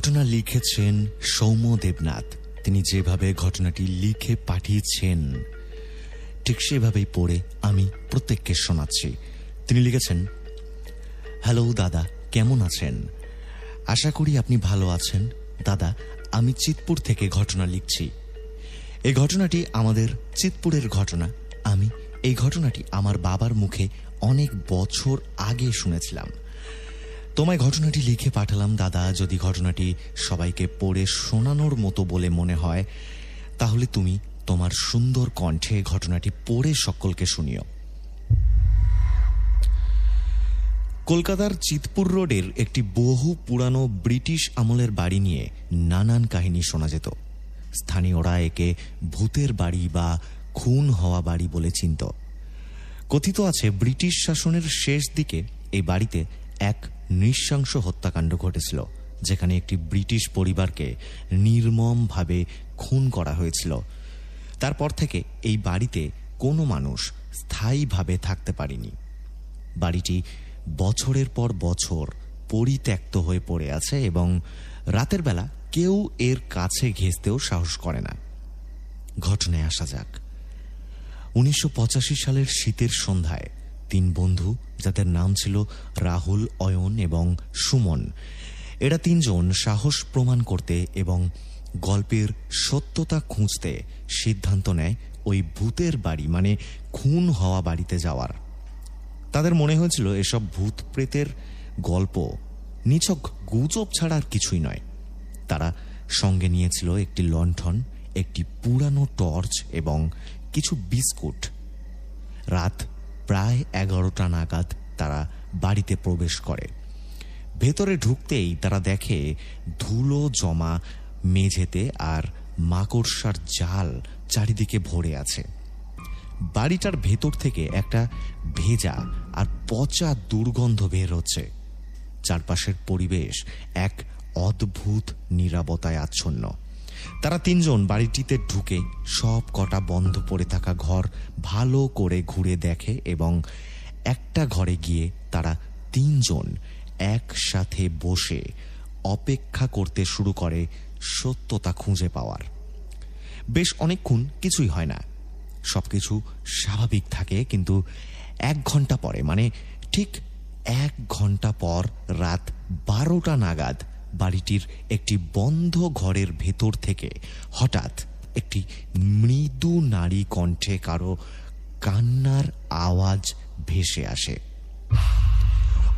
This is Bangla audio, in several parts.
ঘটনা লিখেছেন সৌম্য দেবনাথ। তিনি যেভাবে ঘটনাটি লিখে পাঠিয়েছেন ঠিক সেভাবেই পড়ে আমি প্রত্যেককে শোনাচ্ছি। তিনি লিখেছেন, হ্যালো দাদা, কেমন আছেন? আশা করি আপনি ভালো আছেন। দাদা, আমি চিতপুর থেকে ঘটনা লিখছি। এই ঘটনাটি আমাদের চিতপুরের ঘটনা। আমি এই ঘটনাটি আমার বাবার মুখে অনেক বছর আগে শুনেছিলাম। তোমায় ঘটনাটি লিখে পাঠালাম দাদা। যদি ঘটনাটি সবাইকে পড়ে শোনানোর মতো বলে মনে হয় তাহলে তুমি তোমার সুন্দর কণ্ঠে ঘটনাটি পড়ে সকলকে শুনিও। কলকাতার চিতপুর রোডের একটি বহু পুরানো ব্রিটিশ আমলের বাড়ি নিয়ে নানান কাহিনী শোনা যেত। স্থানীয়রা একে ভূতের বাড়ি বা খুন হওয়া বাড়ি বলে চিনত। কথিত আছে ব্রিটিশ শাসনের শেষ দিকে এই বাড়িতে এক নৃশংস হত্যাকাণ্ড ঘটেছিল, যেখানে একটি ব্রিটিশ পরিবারকে নির্মমভাবে খুন করা হয়েছিল। তারপর থেকে এই বাড়িতে কোনো মানুষ স্থায়ীভাবে থাকতে পারেনি। বাড়িটি বছরের পর বছর পরিত্যক্ত হয়ে পড়ে আছে এবং রাতের বেলা কেউ এর কাছে ঘেঁষতেও সাহস করে না। ঘটনায় আসা যাক। 1985 সালের শীতের সন্ধ্যায় তিন বন্ধু, যাদের নাম ছিল রাহুল, অয়ন এবং সুমন, এরা তিনজন সাহস প্রমাণ করতে এবং গল্পের সত্যতা খুঁজতে সিদ্ধান্ত নেয় ওই ভূতের বাড়ি মানে খুন হওয়া বাড়িতে যাওয়ার। তাদের মনে হয়েছিল এসব ভূত প্রেতের গল্প নিছক গুজব ছাড়া আর কিছুই নয়। তারা সঙ্গে নিয়েছিল একটি লণ্ঠন, একটি পুরানো টর্চ এবং কিছু বিস্কুট। রাত প্রায় 11টা নাগাদ তারা বাড়িতে প্রবেশ করে। ভেতরে ঢুকতেই তারা দেখে ধুলো জমা মেঝেতে আর মাকড়সার জাল চারিদিকে ভরে আছে। বাড়িটার ভেতর থেকে একটা ভেজা আর পচা দুর্গন্ধ বের হচ্ছে। চারপাশের পরিবেশ এক অদ্ভুত নীরবতায় আচ্ছন্ন। তারা তিনজন বাড়িটিতে ঢুকে সব কটা বন্ধ পড়ে থাকা ঘর ভালো করে ঘুরে দেখে এবং একটা ঘরে গিয়ে তারা তিনজন একসাথে বসে অপেক্ষা করতে শুরু করে সত্যতা খুঁজে পাওয়ার। বেশ অনেকক্ষণ কিছুই হয় না, সবকিছু স্বাভাবিক থাকে। কিন্তু 1 ঘন্টা পরে, মানে ঠিক 1 ঘন্টা পর রাত 12টা নাগাদ বাড়িটির একটি বন্ধ ঘরের ভেতর থেকে হঠাৎ একটি মৃদু নারী কণ্ঠে কারো কান্নার আওয়াজ ভেসে আসে।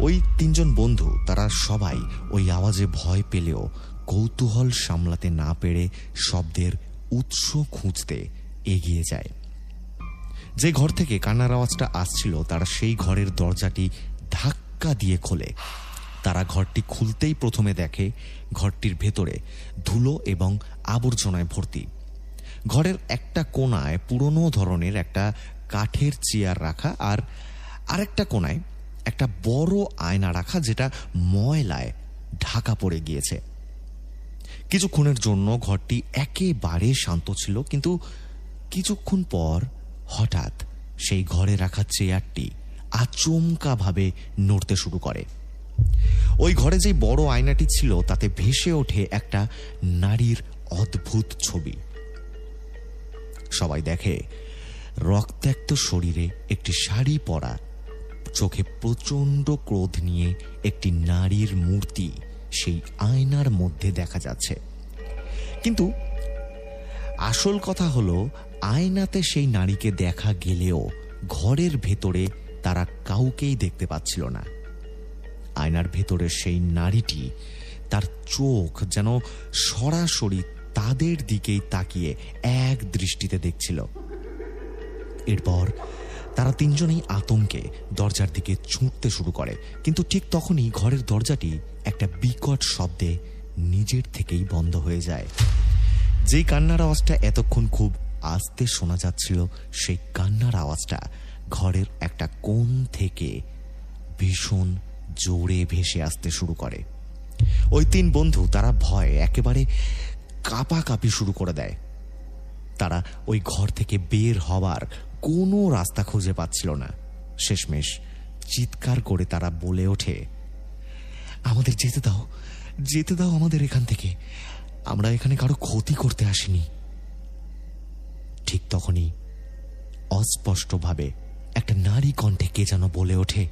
ওই তিনজন বন্ধু, তারা সবাই ওই আওয়াজে ভয় পেলেও কৌতূহল সামলাতে না পেরে শব্দের উৎস খুঁজতে এগিয়ে যায়। যে ঘর থেকে কান্নার আওয়াজটা আসছিল তারা সেই ঘরের দরজাটি ধাক্কা দিয়ে খোলে। তারা ঘরটি খুলতেই প্রথমে দেখে ঘরটির ভেতরে ধুলো এবং আবর্জনায় ভর্তি। ঘরের একটা কোণায় পুরনো ধরনের একটা কাঠের চেয়ার রাখা আর আরেকটা কোণায় একটা বড় আয়না রাখা, যেটা ময়লায় ঢাকা পড়ে গিয়েছে। কিছুক্ষণের জন্য ঘরটি একেবারে শান্ত ছিল, কিন্তু কিছুক্ষণ পর হঠাৎ সেই ঘরে রাখা চেয়ারটি আচমকাভাবে নড়তে শুরু করে। ওই ঘরে যে বড় আয়নাটি ছিল তাতে ভেসে ওঠে একটা নারীর অদ্ভুত ছবি। সবাই দেখে রক্তাক্ত শরীরে একটি শাড়ি পরা, চোখে প্রচণ্ড ক্রোধ নিয়ে একটি নারীর মূর্তি সেই আয়নার মধ্যে দেখা যাচ্ছে। কিন্তু আসল কথা হলো, আয়নাতে সেই নারীকে দেখা গেলেও ঘরের ভেতরে তারা কাউকেই দেখতে পাচ্ছিল না। আয়নার ভেতরে সেই নারীটি, তার চোখ যেন সরাসরি তাদের দিকেই তাকিয়ে এক দৃষ্টিতে দেখছিল। এরপর তারা তিনজনেই আতঙ্কে দরজার দিকে ছুটতে শুরু করে, কিন্তু ঠিক তখনই ঘরের দরজাটি একটা বিকট শব্দে নিজের থেকেই বন্ধ হয়ে যায়। যেই কান্নার আওয়াজটা এতক্ষণ খুব আস্তে শোনা যাচ্ছিল, সেই কান্নার আওয়াজটা ঘরের একটা কোণ থেকে ভীষণ জোরে ভেসে আসতে শুরু করে। ওই তিন বন্ধু, তারা ভয়ে একেবারে কাঁপাকাঁপি শুরু করে দেয়। তারা ওই ঘর থেকে বের হবার কোনো রাস্তা খুঁজে পাচ্ছিল না। শেষমেশ চিৎকার করে তারা বলে ওঠে, আমাদের যেতে দাও, যেতে দাও আমাদের এখান থেকে, আমরা এখানে কারো ক্ষতি করতে আসিনি। ঠিক তখনই অস্পষ্টভাবে একটা নারী কণ্ঠে কে যেন বলে ওঠে,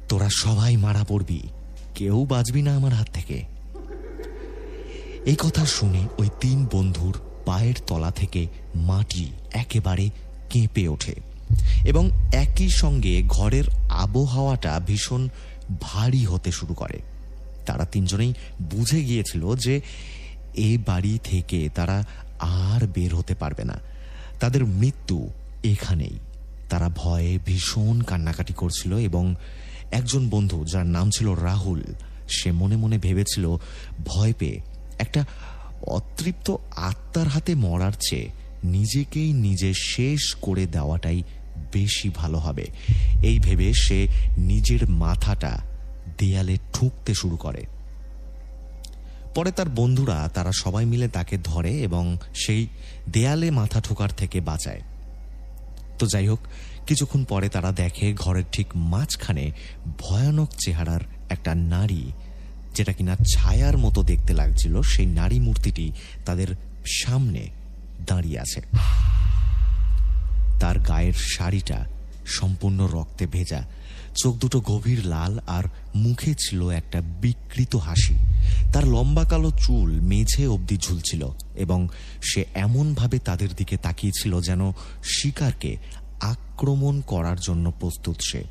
তোরা সবাই মারা পড়বি, কেউ বাঁচবি না আমার হাত থেকে। এই কথা শুনে ওই 3 বন্ধুর পায়ের তলা থেকে মাটি একেবারে কেঁপে ওঠে এবং একই সঙ্গে ঘরের আবহাওয়াটা ভীষণ ভারী হতে শুরু করে। তারা 3 জনেই বুঝে গিয়েছিল যে এই বাড়ি থেকে তারা আর বের হতে পারবে না, তাদের মৃত্যু এখানেই। তারা ভয়ে ভীষণ কান্নাকাটি করছিল এবং একজন বন্ধু, যার নাম ছিল রাহুল, সে মনে মনে ভেবেছিল ভয় পেয়ে একটা অতৃপ্ত আত্মার হাতে মরার চেয়ে নিজেকেই নিজে শেষ করে দেওয়াটাই বেশি ভালো হবে। এই ভেবে সে নিজের মাথাটা দেয়ালে ঠুকতে শুরু করে। পরে তার বন্ধুরা তারা সবাই মিলে তাকে ধরে এবং সেই দেয়ালে মাথা ঠোকার থেকে বাঁচায়। তো যাই হোক, কিছুক্ষণ পরে তারা দেখে ঘরের ঠিক মাঝখানে ভয়ানক চেহারার একটা নারী, যেটা কিনা ছায়ার মতো দেখতে লাগছিল, সেই নারী মূর্তিটি তাদের সামনে দাঁড়িয়ে আছে। তার গায়ের শাড়িটা সম্পূর্ণ রক্তে ভেজা, চোখ দুটো গভীর লাল, আর মুখে ছিল একটা বিকৃত হাসি। তার লম্বা কালো চুল মেঝে অবধি ঝুলছিল এবং সে এমনভাবে তাদের দিকে তাকিয়েছিল যেন শিকারকে আক্রমণ করার জন্য প্রস্তুত সে।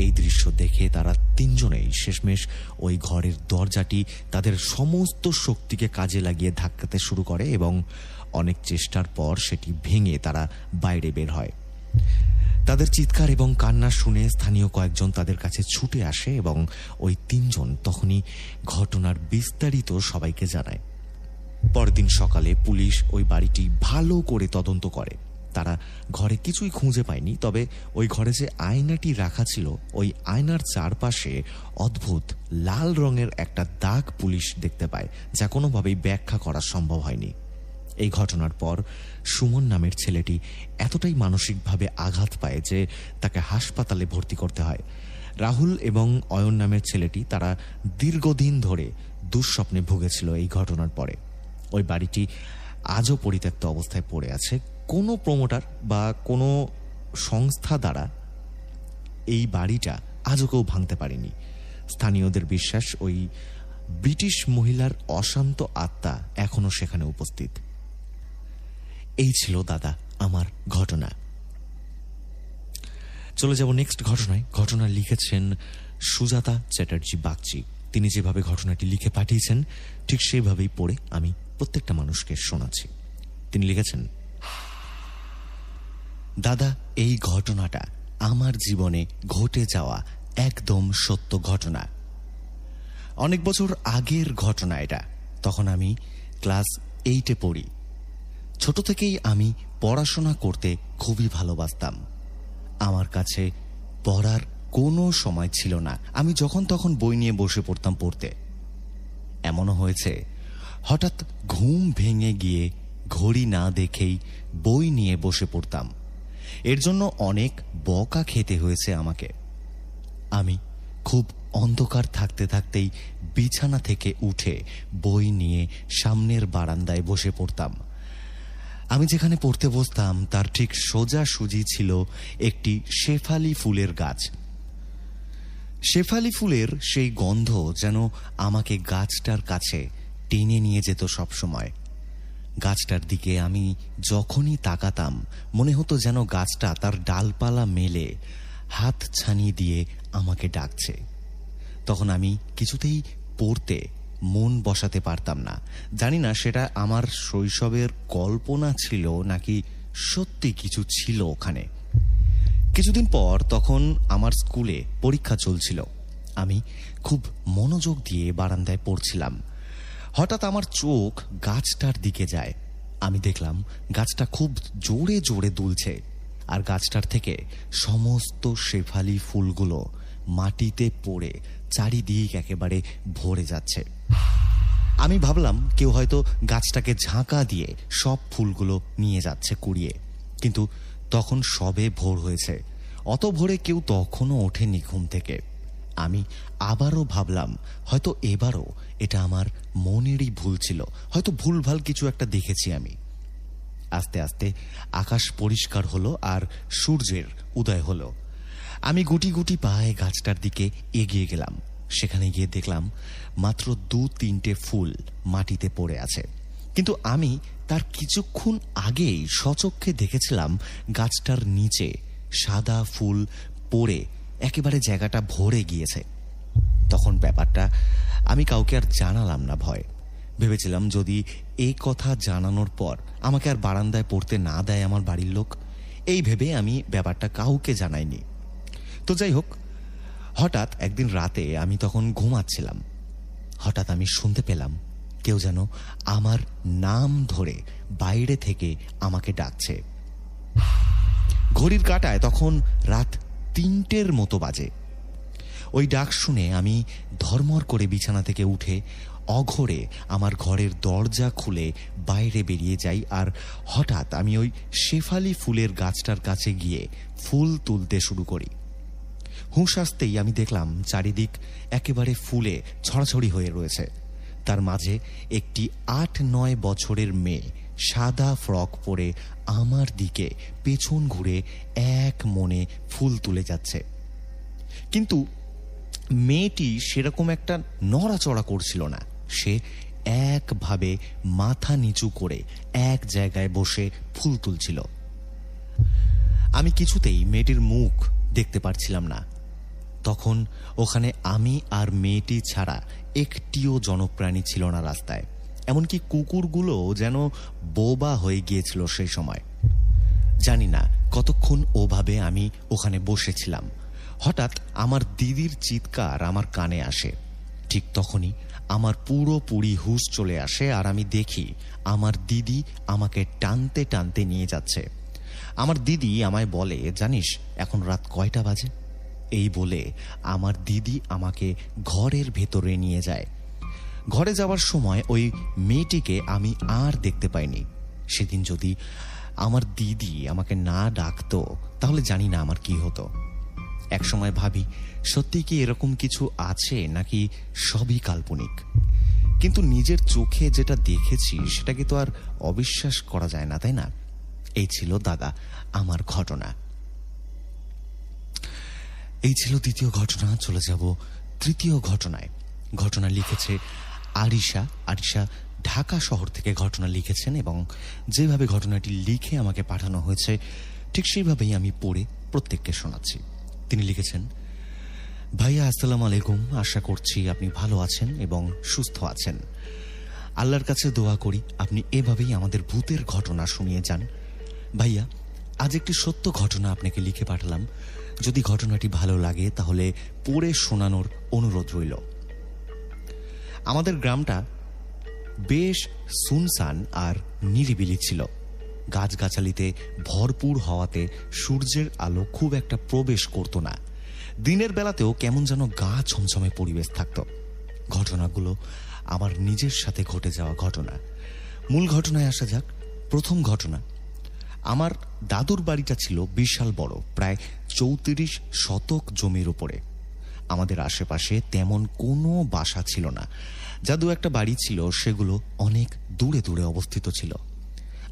এই দৃশ্য দেখে তারা 3 জনেই শেষমেশ ওই ঘরের দরজাটি তাদের সমস্ত শক্তিকে কাজে লাগিয়ে ধাক্কাতে শুরু করে এবং অনেক চেষ্টার পর সেটি ভেঙে তারা বাইরে বের হয়। তাদের চিৎকার এবং কান্না শুনে স্থানীয় কয়েকজন তাদের কাছে ছুটে আসে এবং ওই 3 জন তখনই ঘটনার বিস্তারিত সবাইকে জানায়। পরদিন সকালে পুলিশ ওই বাড়িটি ভালো করে তদন্ত করে। তারা ঘরে কিছুই খুঁজে পায়নি, তবে ওই ঘরে যে আয়নাটি রাখা ছিল, ওই আয়নার চারপাশে অদ্ভুত লাল রঙের একটা দাগ পুলিশ দেখতে পায়, যা কোনোভাবেই ব্যাখ্যা করা সম্ভব হয়নি। এই ঘটনার পর সুমন নামের ছেলেটি এতটাই মানসিকভাবে আঘাত পায় যে তাকে হাসপাতালে ভর্তি করতে হয়। রাহুল এবং অয়ন নামের ছেলেটি, তারা দীর্ঘদিন ধরে দুঃস্বপ্নে ভুগেছিল এই ঘটনার পরে। ওই বাড়িটি আজও পরিত্যক্ত অবস্থায় পড়ে আছে। কোনো প্রমোটার বা কোনো সংস্থা দ্বারা এই বাড়িটা আজও কেউ ভাঙতে পারেনি। স্থানীয়দের বিশ্বাস ওই ব্রিটিশ মহিলার অশান্ত আত্মা এখনো সেখানে উপস্থিত। এই ছিল দাদা আমার ঘটনা। চলে যাব নেক্সট ঘটনায়। ঘটনা লিখেছেন সুজাতা চ্যাটার্জি বাগচি। তিনি যেভাবে ঘটনাটি লিখে পাঠিয়েছেন ঠিক সেইভাবেই পড়ে আমি প্রত্যেকটা মানুষকে শোনাচ্ছি। তিনি লিখেছেন, দাদা, এই ঘটনাটা আমার জীবনে ঘটে যাওয়া একদম সত্য ঘটনা। অনেক বছর আগের ঘটনা এটা। তখন আমি ক্লাস 8-এ পড়ি। ছোট থেকেই আমি পড়াশোনা করতে খুবই ভালোবাসতাম। আমার কাছে পড়ার কোনো সময় ছিল না। আমি যখন তখন বই নিয়ে বসে পড়তাম পড়তে। এমনও হয়েছে হঠাৎ ঘুম ভেঙে গিয়ে ঘড়ি না দেখেই বই নিয়ে বসে পড়তাম। এর জন্য অনেক বকা খেতে হয়েছে আমাকে। আমি খুব অন্ধকার থাকতে থাকতেই বিছানা থেকে উঠে বই নিয়ে সামনের বারান্দায় বসে পড়তাম। আমি যেখানে পড়তে বসতাম তার ঠিক সোজাসুজি ছিল একটি শেফালি ফুলের গাছ। শেফালি ফুলের সেই গন্ধ যেন আমাকে গাছটার কাছে টেনে নিয়ে যেত সবসময়। গাছটার দিকে আমি যখনই তাকাতাম মনে হতো যেন গাছটা তার ডালপালা মেলে হাত ছানি দিয়ে আমাকে ডাকছে। তখন আমি কিছুতেই পড়তে মন বসাতে পারতাম না। জানি না সেটা আমার শৈশবের কল্পনা ছিল নাকি সত্যি কিছু ছিল ওখানে। কিছুদিন পর তখন আমার স্কুলে পরীক্ষা চলছিল। আমি খুব মনোযোগ দিয়ে বারান্দায় পড়ছিলাম। হঠাৎ আমার চোখ গাছটার দিকে যায়। আমি দেখলাম গাছটা খুব জোরে জোরে দুলছে, আর গাছটার থেকে সমস্ত শেফালি ফুলগুলো মাটিতে পড়ে চারিদিক একেবারে ভরে যাচ্ছে। আমি ভাবলাম কেউ হয়তো গাছটাকে ঝাঁকা দিয়ে সব ফুলগুলো নিয়ে যাচ্ছে কুড়িয়ে। কিন্তু তখন সবে ভোর হয়েছে। অত ভোরে কেউ তখনও ওঠেনি ঘুম থেকে। আমি আবারও ভাবলাম হয়তো এবারও এটা আমার মনেরই ভুল ছিল, হয়তো ভুলভাল কিছু একটা দেখেছি আমি। আস্তে আস্তে আকাশ পরিষ্কার হলো আর সূর্যের উদয় হলো। আমি গুটি গুটি পায়ে গাছটার দিকে এগিয়ে গেলাম। সেখানে গিয়ে দেখলাম মাত্র 2-3টে ফুল মাটিতে পড়ে আছে, কিন্তু আমি তার কিছুক্ষণ আগেই সচক্ষে দেখেছিলাম গাছটার নিচে সাদা ফুল পড়ে একেবারে জায়গাটা ভরে গিয়েছে। তখন ব্যাপারটা আমি কাউকে আর জানালাম না, ভয় ভেবেছিলাম যদি এই কথা জানানোর পর আমাকে আর বারান্দায় পড়তে না দেয় আমার বাড়ির লোক, এই ভেবে আমি ব্যাপারটা কাউকে জানাইনি। তো যাই হোক, হঠাৎ একদিন রাতে আমি তখন ঘুমাচ্ছিলাম, হঠাৎ আমি শুনতে পেলাম কেউ যেন আমার নাম ধরে বাইরে থেকে আমাকে ডাকছে। ঘড়ির কাঁটায় তখন রাত 3টের মতো বাজে। ওই ডাক শুনে আমি ধর্মর করে বিছানা থেকে উঠে অঘরে আমার ঘরের দরজা খুলে বাইরে বেরিয়ে যাই। আর হঠাৎ আমি ওই শেফালি ফুলের গাছটার কাছে গিয়ে ফুল তুলতে শুরু করি। হুঁশ আসতেই আমি দেখলাম চারিদিক একেবারে ফুলে ছড়াছড়ি হয়ে রয়েছে। তার মাঝে একটি 8-9 বছরের মেয়ে সাদা ফ্রক পরে আমার দিকে পেছন ঘুরে এক মনে ফুল তুলে যাচ্ছে। কিন্তু মেয়েটি সেরকম একটা নড়াচড়া করছিল না, সে একভাবে মাথা নিচু করে এক জায়গায় বসে ফুল তুলছিল। আমি কিছুতেই মেয়েটির মুখ দেখতে পারছিলাম না। তখন ওখানে আমি আর মেয়েটি ছাড়া একটিও জনপ্রাণী ছিল না রাস্তায়, এমনকি কুকুরগুলো যেন বোবা হয়ে গিয়েছিল সেই সময়। জানি না কতক্ষণ ওভাবে আমি ওখানে বসেছিলাম। হঠাৎ আমার দিদির চিৎকার আমার কানে আসে। ঠিক তখনই আমার পুরোপুরি হুঁশ চলে আসে আর আমি দেখি আমার দিদি আমাকে টানতে টানতে নিয়ে যাচ্ছে। আমার দিদি আমায় বলে, জানিস এখন রাত কয়টা বাজে? এই বলে আমার দিদি আমাকে ঘরের ভেতরে নিয়ে যায়। ঘরে যাওয়ার সময় ওই মেয়েটিকে আমি আর দেখতে পাইনি। সেদিন যদি আমার দিদি আমাকে না ডাকতো তাহলে জানি না আমার কি হতো। একসময় ভাবি সত্যি কি এরকম কিছু আছে নাকি সবই কাল্পনিক, কিন্তু নিজের চোখে যেটা দেখেছি সেটাকে তো আর অবিশ্বাস করা যায় না, তাই না? এই ছিল দাদা আমার ঘটনা। এই ছিল দ্বিতীয় ঘটনা। চলে যাব তৃতীয় ঘটনায়। ঘটনা লিখেছে আরিশা। আরিশা ঢাকা শহর থেকে ঘটনা লিখেছেন এবং যেভাবে ঘটনাটি লিখে আমাকে পাঠানো হয়েছে ঠিক সেইভাবেই আমি পড়ে প্রত্যেককে শোনাচ্ছি। তিনি লিখেছেন, ভাইয়া আসসালামু আলাইকুম, আশা করছি আপনি ভালো আছেন এবং সুস্থ আছেন। আল্লাহর কাছে দোয়া করি আপনি এভাবেই আমাদের ভূতের ঘটনা শুনিয়ে যান। ভাইয়া, আজ একটি সত্য ঘটনা আপনাকে লিখে পাঠালাম। যদি ঘটনাটি ভালো লাগে তাহলে পড়ে শোনানোর অনুরোধ রইল। আমাদের গ্রামটা বেশ সুনসান আর নিরিবিলি ছিল। গাছগাছালিতে ভরপুর হওয়াতে সূর্যের আলো খুব একটা প্রবেশ করত না। দিনের বেলাতেও কেমন যেন গা ছমছমে পরিবেশ থাকত। ঘটনাগুলো আমার নিজের সাথে ঘটে যাওয়া ঘটনা। মূল ঘটনায় আসা যাক। প্রথম ঘটনা, আমার দাদুর বাড়িটা ছিল বিশাল বড়, প্রায় 34 শতক জমির উপরে। আমাদের আশেপাশে তেমন কোনো বাসা ছিল না। যা দু একটা বাড়ি ছিল সেগুলো অনেক দূরে দূরে অবস্থিত ছিল।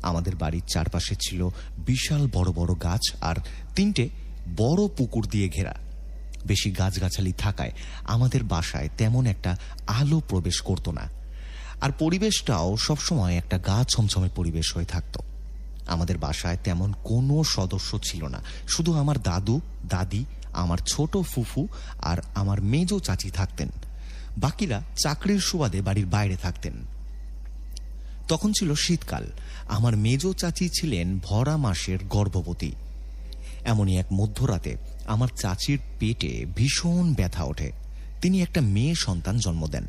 আমাদের বাড়ির চারপাশে ছিল বিশাল বড় বড় গাছ আর 3টে বড় পুকুর দিয়ে ঘেরা। বেশি গাছগাছালি থাকায় আমাদের বাসায় তেমন একটা আলো প্রবেশ করত না, আর পরিবেশটাও সবসময় একটা গা ছমছমে পরিবেশ হয়ে থাকত। আমাদের বাসায় তেমন কোনো সদস্য ছিল না, শুধু আমার দাদু, দাদি, আমার ছোট ফুফু আর আমার মেজো চাচি থাকতেন। বাকিরা চাকরির সুবাদে বাড়ির বাইরে থাকতেন। তখন ছিল শীতকাল। আমার মেজো চাচি ছিলেন ভরা মাসের গর্ভবতী। এমনই এক মধ্যরাতে আমার চাচির পেটে ভীষণ ব্যথা ওঠে। তিনি একটা মেয়ে সন্তান জন্ম দেন।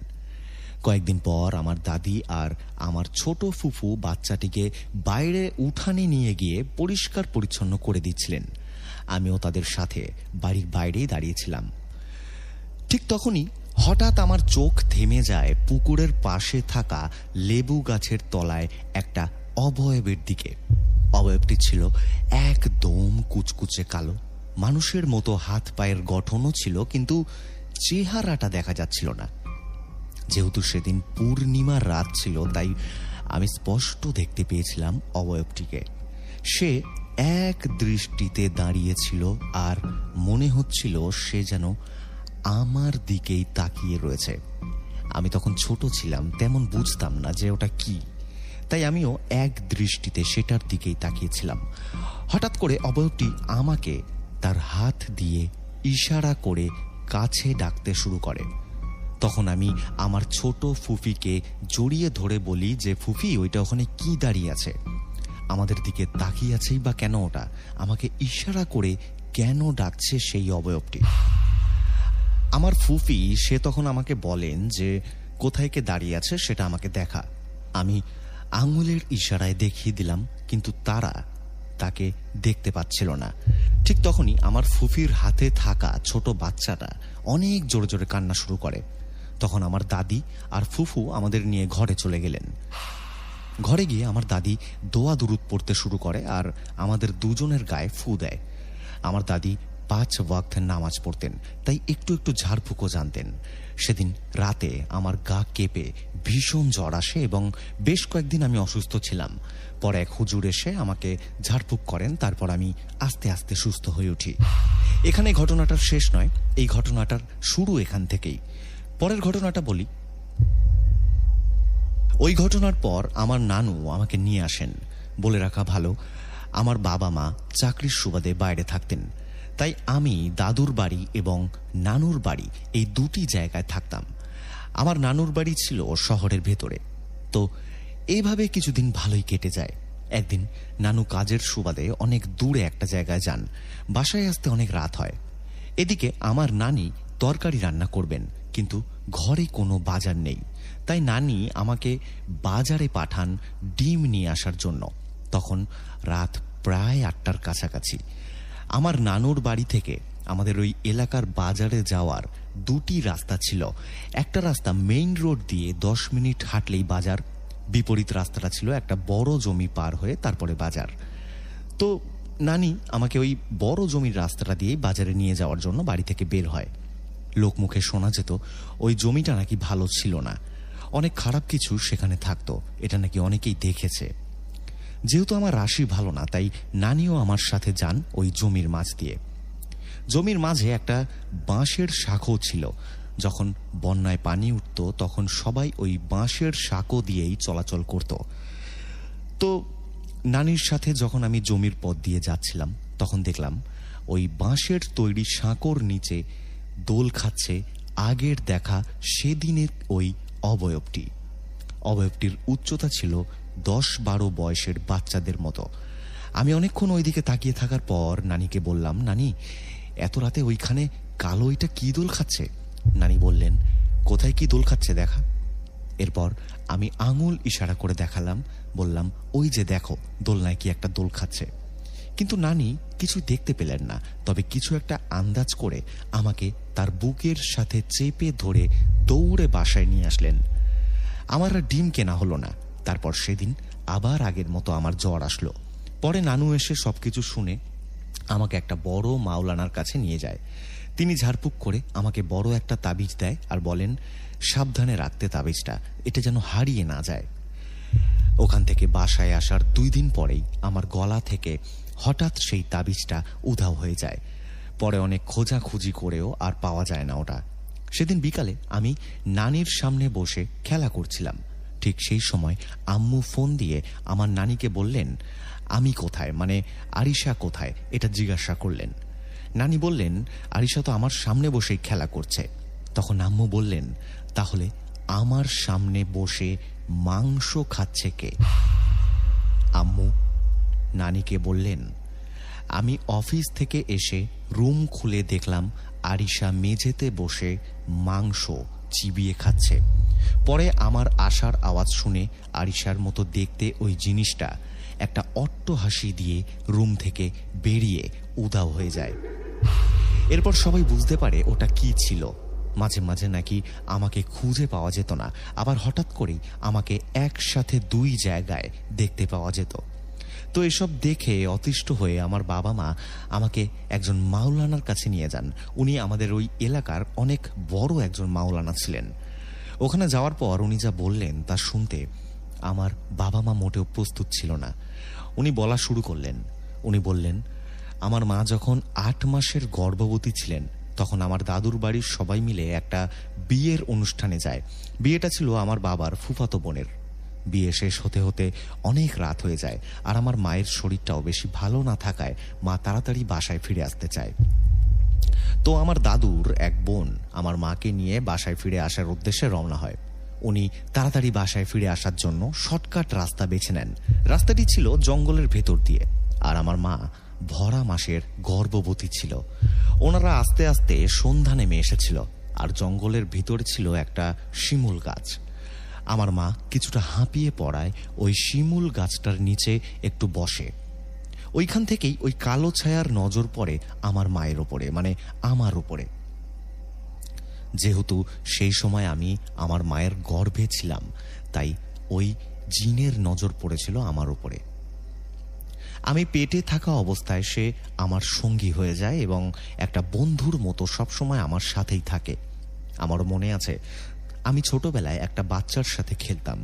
কয়েকদিন পর আমার দাদি আর আমার ছোট ফুফু বাচ্চাটিকে বাইরে উঠানে নিয়ে গিয়ে পরিষ্কার পরিচ্ছন্ন করে দিচ্ছিলেন। আমিও তাদের সাথে বাড়ির বাইরেই দাঁড়িয়েছিলাম। ঠিক তখনই হঠাৎ আমার চোখ থেমে যায় পুকুরের পাশে থাকা লেবু গাছের তলায় একটা অবয়বের দিকে। অবয়বটি ছিল একদম কুচকুচে কালো। মানুষের মতো হাত পায়ের গঠনও ছিল, কিন্তু চেহারাটা দেখা যাচ্ছিল না। যেহেতু সেদিন পূর্ণিমার রাত ছিল, তাই আমি স্পষ্ট দেখতে পেয়েছিলাম অবয়বটিকে। সে এক দৃষ্টিতে দাঁড়িয়েছিল আর মনে হচ্ছিল সে যেন আমার দিকেই তাকিয়ে রয়েছে। আমি তখন ছোট ছিলাম, তেমন বুঝতাম না যে ওটা কি, তাই আমিও এক দৃষ্টিতে সেটার দিকেই তাকিয়েছিলাম। হঠাৎ করে অবয়বটি আমাকে তার হাত দিয়ে ইশারা করে কাছে ডাকতে শুরু করে। তখন আমি আমার ছোট ফুফিকে জড়িয়ে ধরে বলি যে, ফুফি, ওইটা ওখানে কি দাঁড়িয়ে আছে? আমাদের দিকে তাকিয়ে আছেই বা কেন? ওটা আমাকে ইশারা করে কেন ডাকছে সেই অবয়বটি? আমার ফুফি সে তখন আমাকে বলেন যে কোথায় কে দাঁড়িয়ে আছে সেটা আমাকে দেখা। আমি আঙুলের ইশারায় দেখিয়ে দিলাম, কিন্তু তারা তাকে দেখতে পাচ্ছিল না। ঠিক তখনই আমার ফুফির হাতে থাকা ছোট বাচ্চাটা অনেক জোরে জোরে কান্না শুরু করে। তখন আমার দাদি আর ফুফু আমাদের নিয়ে ঘরে চলে গেলেন। ঘরে গিয়ে আমার দাদি দোয়া দুরুদ পড়তে শুরু করে আর আমাদের দুজনের গায়ে ফু দেয়। আমার দাদি 5 ওয়াক্তের নামাজ পড়তেন, তাই একটু একটু ঝাড়ফুঁকও জানতেন। সেদিন রাতে আমার গা কেঁপে ভীষণ জ্বর আসে এবং বেশ কয়েকদিন আমি অসুস্থ ছিলাম। পরে এক হুজুর এসে আমাকে ঝাড়ফুঁক করেন, তারপর আমি আস্তে আস্তে সুস্থ হয়ে উঠি। এখানে ঘটনাটার শেষ নয়, এই ঘটনাটার শুরু এখান থেকেই। পরের ঘটনাটা বলি। ওই ঘটনার পর আমার নানু আমাকে নিয়ে আসেন। বলে রাখা ভালো, আমার বাবা মা চাকরির সুবাদে বাইরে থাকতেন, তাই আমি দাদুর বাড়ি এবং নানুর বাড়ি এই দুটি জায়গায় থাকতাম। আমার নানুর বাড়ি ছিল শহরের ভেতরে। তো এইভাবে কিছুদিন ভালোই কেটে যায়। একদিন নানু কাজের সুবাদে অনেক দূরে একটা জায়গায় যান। বাসায় আসতে অনেক রাত হয়। এদিকে আমার নানি তরকারি রান্না করবেন, কিন্তু ঘরে কোনো বাজার নেই, তাই নানি আমাকে বাজারে পাঠান ডিম নিয়ে আসার জন্য। তখন রাত প্রায় 8টার কাছাকাছি। আমার নানুর বাড়ি থেকে আমাদের ওই এলাকার বাজারে যাওয়ার দুটি রাস্তা ছিল। একটা রাস্তা মেইন রোড দিয়ে 10 মিনিট হাঁটলেই বাজার, বিপরীত রাস্তাটা ছিল একটা বড় জমি পার হয়ে তারপরে বাজার। তো নানি আমাকে ওই বড় জমির রাস্তাটা দিয়ে বাজারে নিয়ে যাওয়ার জন্য বাড়ি থেকে বের হয়। লোকমুখে শোনা যেত ওই জমিটা নাকি ভালো ছিল না, অনেক খারাপ কিছু সেখানে থাকতো, এটা নাকি অনেকেই দেখেছে। যেহেতু আমার রাশি ভালো না, তাই নানিও আমার সাথে যান ওই জমির মাঝ দিয়ে। জমির মাঝে একটা বাঁশের শাখও ছিল। যখন বন্যায় পানি উঠত তখন সবাই ওই বাঁশের শাখো দিয়েই চলাচল করত। তো নানির সাথে যখন আমি জমির পথ দিয়ে যাচ্ছিলাম, তখন দেখলাম ওই বাঁশের তৈরি শাঁকোর নিচে দোল খাচ্ছে আগের দেখা সেদিনের ওই অবয়বটি। অবয়বটির উচ্চতা ছিল 10-12 বয়সের বাচ্চাদের মতো। আমি অনেকক্ষণ ওইদিকে তাকিয়ে থাকার পর নানিকে বললাম, নানি, এত রাতে ওইখানে কালো এটা কি দোল খাচ্ছে? নানি বললেন, কোথায় কি দোল খাচ্ছে দেখা। এরপর আমি আঙুল ইশারা করে দেখালাম, বললাম, ওই যে দেখো, দোলনায় কি একটা দোল খাচ্ছে। কিন্তু নানি কিছু দেখতে পেলেন না, তবে কিছু একটা আন্দাজ করে আমাকে তার বুকের সাথে চেপে ধরে দৌড়ে বাসায় নিয়ে আসলেন। আমার আর ডিম কেনা হলো না। তারপর সেদিন আবার আগের মতো আমার জ্বর আসলো। পরে নানু এসে সবকিছু শুনে আমাকে একটা বড় মাওলানার কাছে নিয়ে যায়। তিনি ঝাড়ফুঁক করে আমাকে বড় একটা তাবিজ দেয় আর বলেন, সাবধানে রাখতে তাবিজটা, এটা যেন হারিয়ে না যায়। ওখান থেকে বাসায় আসার 2 দিন পরেই আমার গলা থেকে হঠাৎ সেই তাবিজটা উধাও হয়ে যায়। পরে অনেক খোঁজাখুঁজি করেও আর পাওয়া যায় না ওটা। সেদিন বিকালে আমি নানির সামনে বসে খেলা করছিলাম। ঠিক সেই সময় আম্মু ফোন দিয়ে আমার নানিকে বললেন, আমি কোথায়, মানে আরিশা কোথায়, এটা জিজ্ঞাসা করলেন। নানি বললেন, আরিশা তো আমার সামনে বসেই খেলা করছে। তখন আম্মু বললেন, তাহলে আমার সামনে বসে মাংস খাচ্ছে কে? আম্মু নানিকে বললেন, আমি অফিস থেকে এসে রুম খুলে দেখলাম আরিশা মেঝেতে বসে মাংস চিবিয়ে খাচ্ছে। পরে আমার আসার আওয়াজ শুনে আরিশার মতো দেখতে ওই জিনিসটা একটা অট্টহাসি দিয়ে রুম থেকে বেরিয়ে উধাও হয়ে যায়। এরপর সবাই বুঝতে পারে ওটা কি ছিল। মাঝে মাঝে নাকি আমাকে খুঁজে পাওয়া যেত না, আবার হঠাৎ করেই আমাকে একসাথে 2 জায়গায় দেখতে পাওয়া যেত। তো এসব দেখে অতিষ্ঠ হয়ে আমার বাবা মা আমাকে একজন মাওলানার কাছে নিয়ে যান। উনি আমাদের ওই এলাকার অনেক বড় একজন মাওলানা ছিলেন। ওখানে যাওয়ার পর উনি যা বললেন তা শুনতে আমার বাবা মা মোটেও প্রস্তুত ছিল না। উনি বলা শুরু করলেন। উনি বললেন, আমার মা যখন 8 মাসের গর্ভবতী ছিলেন তখন আমার দাদুর বাড়ির সবাই মিলে একটা বিয়ের অনুষ্ঠানে যায়। বিয়েটা ছিল আমার বাবার ফুফাতো বোনের। বিয়ে শেষ হতে হতে অনেক রাত হয়ে যায়, আর আমার মায়ের শরীরটাও বেশি ভালো না থাকায় মা তাড়াতাড়ি বাসায় ফিরে আসতে চায়। তো আমার দাদুর এক বোন আমার মাকে নিয়ে বাসায় ফিরে আসার উদ্দেশ্যে রওনা হয়। উনি তাড়াতাড়ি বাসায় ফিরে আসার জন্য শর্টকাট রাস্তা বেছে নেন। রাস্তাটি ছিল জঙ্গলের ভেতর দিয়ে, আর আমার মা ভরা মাসের গর্ভবতী ছিল। ওনারা আস্তে আস্তে সন্ধ্যা নেমে এসেছিল, আর জঙ্গলের ভিতরে ছিল একটা শিমুল গাছ। আমার মা কিছুটা হাঁপিয়ে পড়ায় ওই শিমুল গাছটার নিচে একটু বসে। ওইখান থেকেই ওই কালো ছায়ার নজর পড়ে আমার মায়ের ওপরে, মানে আমার ওপরে। যেহেতু সেই সময় আমি আমার মায়ের গর্ভে ছিলাম, তাই ওই জিনের নজর পড়েছিল আমার উপরে। আমি পেটে থাকা অবস্থায় সে আমার সঙ্গী হয়ে যায় এবং একটা বন্ধুর মতো সবসময় আমার সাথেই থাকে। আমার মনে আছে আমি ছোটবেলায় একটা বাচ্চার সাথে খেলতাম,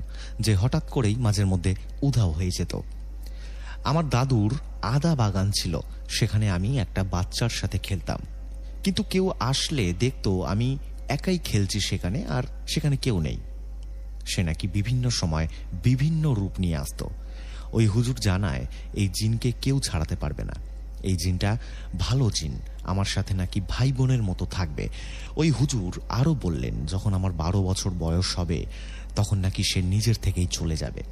যে হঠাৎ করেই মাঝের মধ্যে উধাও হয়ে যেত। আমার দাদুর আদা বাগান ছিল, সেখানে আমি একটা বাচ্চার সাথে খেলতাম, কিন্তু কেউ আসলে দেখতো আমি একাই খেলছি সেখানে, আর সেখানে কেউ নেই। সে নাকি বিভিন্ন সময় বিভিন্ন রূপ নিয়ে আসতো। ওই হুজুর জানায় এই জিনকে কেউ ছাড়াতে পারবে না। এই জিনটা ভালো জিন, আমার সাথে নাকি ভাই বোনের মতো থাকবে। ওই হুজুর আরও বললেন, যখন আমার 12 বছর বয়স হবে তখন নাকি সে নিজের থেকেই চলে যাবে।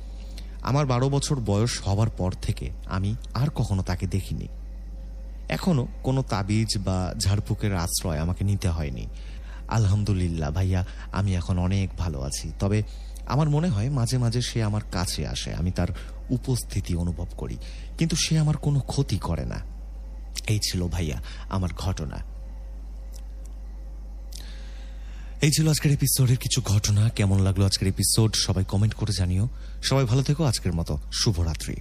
আমার 12 বছর বয়স হওয়ার পর থেকে আমি আর কখনো তাকে দেখিনি। এখনো কোনো তাবিজ বা ঝাড়ফুঁকের আশ্রয় আমাকে নিতে হয়নি। আলহামদুলিল্লাহ ভাইয়া, আমি এখন অনেক ভালো আছি। তবে আমার মনে হয় মাঝে মাঝে সে আমার কাছে আসে, আমি তার উপস্থিতি অনুভব করি, কিন্তু সে আমার কোনো ক্ষতি করে না। এই ছিল ভাইয়া আমার ঘটনা। এই ছিল আজকের এপিসোডের কিছু ঘটনা। কেমন লাগলো আজকের এপিসোড সবাই কমেন্ট করে জানিও। সবাই ভালো থেকো। আজকের মতো শুভরাত্রি।